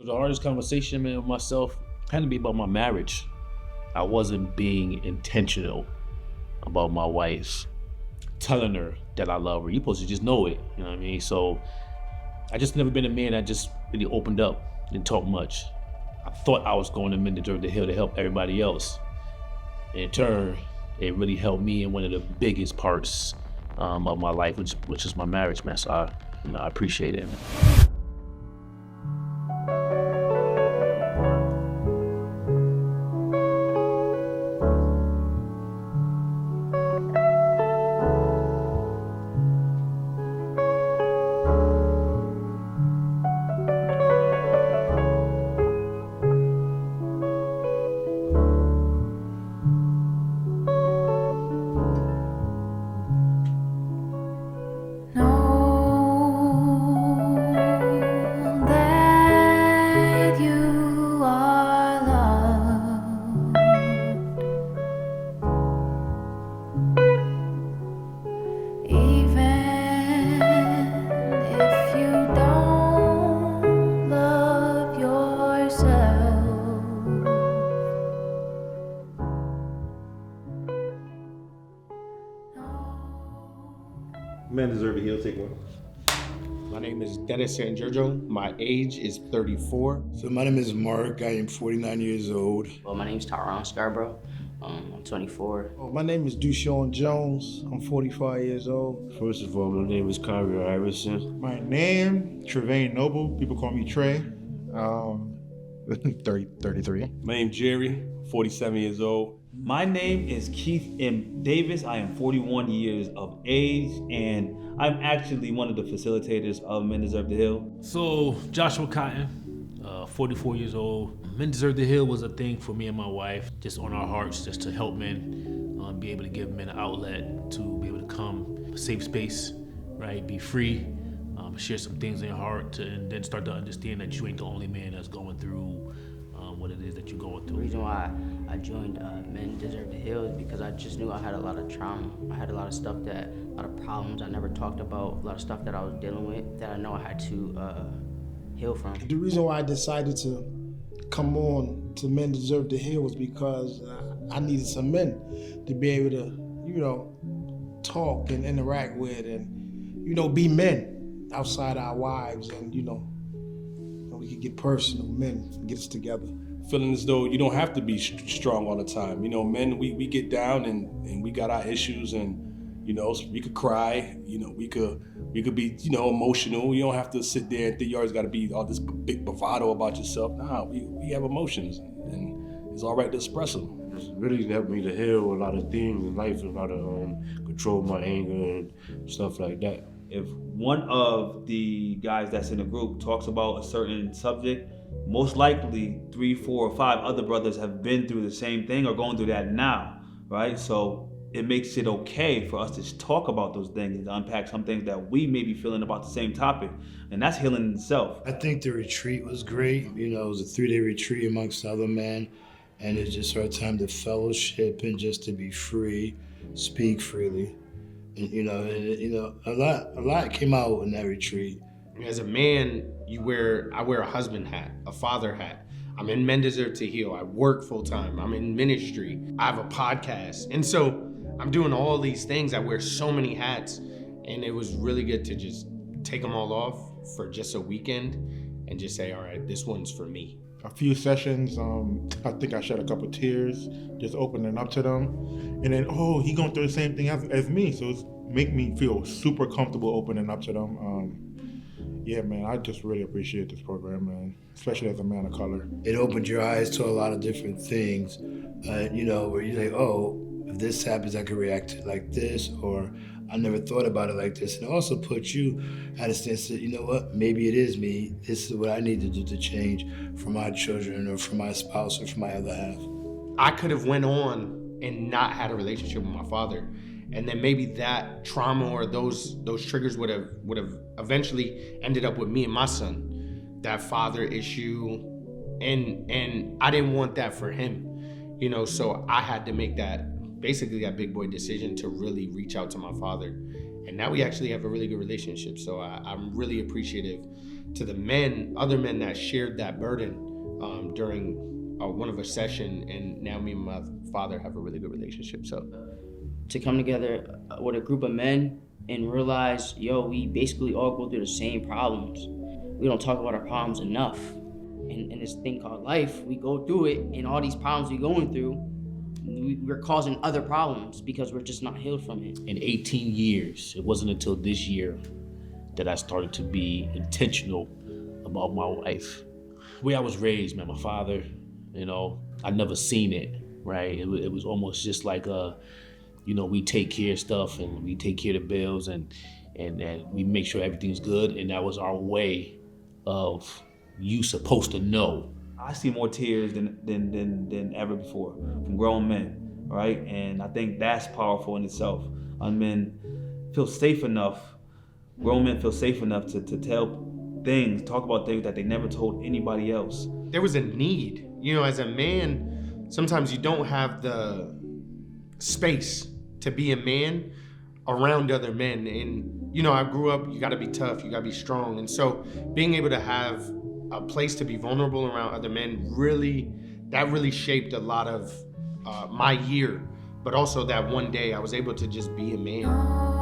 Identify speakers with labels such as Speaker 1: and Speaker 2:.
Speaker 1: The hardest conversation, man, with myself had to be about my marriage. I wasn't being intentional about my wife, telling her that I love her. You're supposed to just know it, you know what I mean? So I just never been a man that just really opened up, didn't talk much. I thought I was going to mend the hill to help everybody else. In turn, it really helped me in one of the biggest parts of my life, which is my marriage, man. So I appreciate it.
Speaker 2: Men deserve a heel, take one.
Speaker 3: My name is Dennis San Giorgio. My age is 34.
Speaker 4: So my name is Mark. I am 49 years old.
Speaker 5: Well, my name is Tyrone Scarborough. I'm 24.
Speaker 6: My name is Dushawn Jones. I'm 45 years old.
Speaker 7: First of all, my name is Kyrie Iverson.
Speaker 8: My name, Trevane Noble. People call me Trey. 33.
Speaker 2: My name's Jerry, 47 years old.
Speaker 9: My name is Keith M. Davis. I am 41 years of age, and I'm actually one of the facilitators of Men Deserve the Hill.
Speaker 1: So, Joshua Cotton, 44 years old. Men Deserve the Hill was a thing for me and my wife, just on our hearts, just to help men, be able to give men an outlet, to be able to come, a safe space, right? Be free, share some things in your heart, and then start to understand that you ain't the only man that's going through what it is that you're going through.
Speaker 5: The reason why I joined Men Deserve the Hill is because I just knew I had a lot of trauma. I had a lot of stuff a lot of problems I never talked about, a lot of stuff that I was dealing with that I know I had to heal from.
Speaker 6: The reason why I decided to come on to Men Deserve the Hill was because I needed some men to be able to, talk and interact with and, be men outside our wives and, we could get personal, men, get us together.
Speaker 2: Feeling as though you don't have to be strong all the time. Men, we get down and we got our issues and, we could cry, we could be, emotional. You don't have to sit there and think you always got to be all this big bravado about yourself. Nah, we have emotions and it's all right to express them.
Speaker 7: It's really helped me to heal a lot of things in life, and how to control my anger and stuff like that.
Speaker 9: If one of the guys that's in the group talks about a certain subject, most likely 3, 4, or 5 other brothers have been through the same thing or going through that now, right? So it makes it okay for us to talk about those things and to unpack some things that we may be feeling about the same topic. And that's healing in itself.
Speaker 4: I think the retreat was great. It was a 3-day retreat amongst other men. And it's just our time to fellowship and just to be free, speak freely. And, a lot came out in that retreat.
Speaker 3: As a man, I wear a husband hat, a father hat. I'm in Men Deserve to Heal. I work full time. I'm in ministry. I have a podcast. And so I'm doing all these things. I wear so many hats. And it was really good to just take them all off for just a weekend and just say, all right, this one's for me.
Speaker 8: A few sessions, I think I shed a couple tears, just opening up to them. And then, he going through the same thing as me. So it's make me feel super comfortable opening up to them. Yeah, man, I just really appreciate this program, man, especially as a man of color.
Speaker 4: It opened your eyes to a lot of different things, where you say, if this happens, I could react to it like this, or I never thought about it like this. And it also puts you at a stance that, you know what, maybe it is me. This is what I need to do to change for my children or for my spouse or for my other half.
Speaker 3: I could have went on and not had a relationship with my father. And then maybe that trauma or those triggers would have eventually ended up with me and my son. That father issue, and I didn't want that for him, so I had to make that big boy decision to really reach out to my father. And now we actually have a really good relationship. So I'm really appreciative to the men, other men that shared that burden during one of a session, and now me and my father have a really good relationship. So
Speaker 5: to come together with a group of men and realize, yo, we basically all go through the same problems. We don't talk about our problems enough. In this thing called life, we go through it, and all these problems we're going through, we're causing other problems because we're just not healed from it.
Speaker 1: In 18 years, it wasn't until this year that I started to be intentional about my wife. The way I was raised, man, my father, you know, I never seen it, right? It was almost just like, you know, we take care of stuff and we take care of the bills and we make sure everything's good. And that was our way of, you supposed to know.
Speaker 9: I see more tears than ever before from grown men, right? And I think that's powerful in itself. Men feel safe enough, grown men feel safe enough to tell things, talk about things that they never told anybody else.
Speaker 3: there was a need. You know, as a man, sometimes you don't have the space to be a man around other men. And, you know, I grew up, you gotta be tough, you gotta be strong. And so being able to have a place to be vulnerable around other men really shaped a lot of my year. But also that one day I was able to just be a man.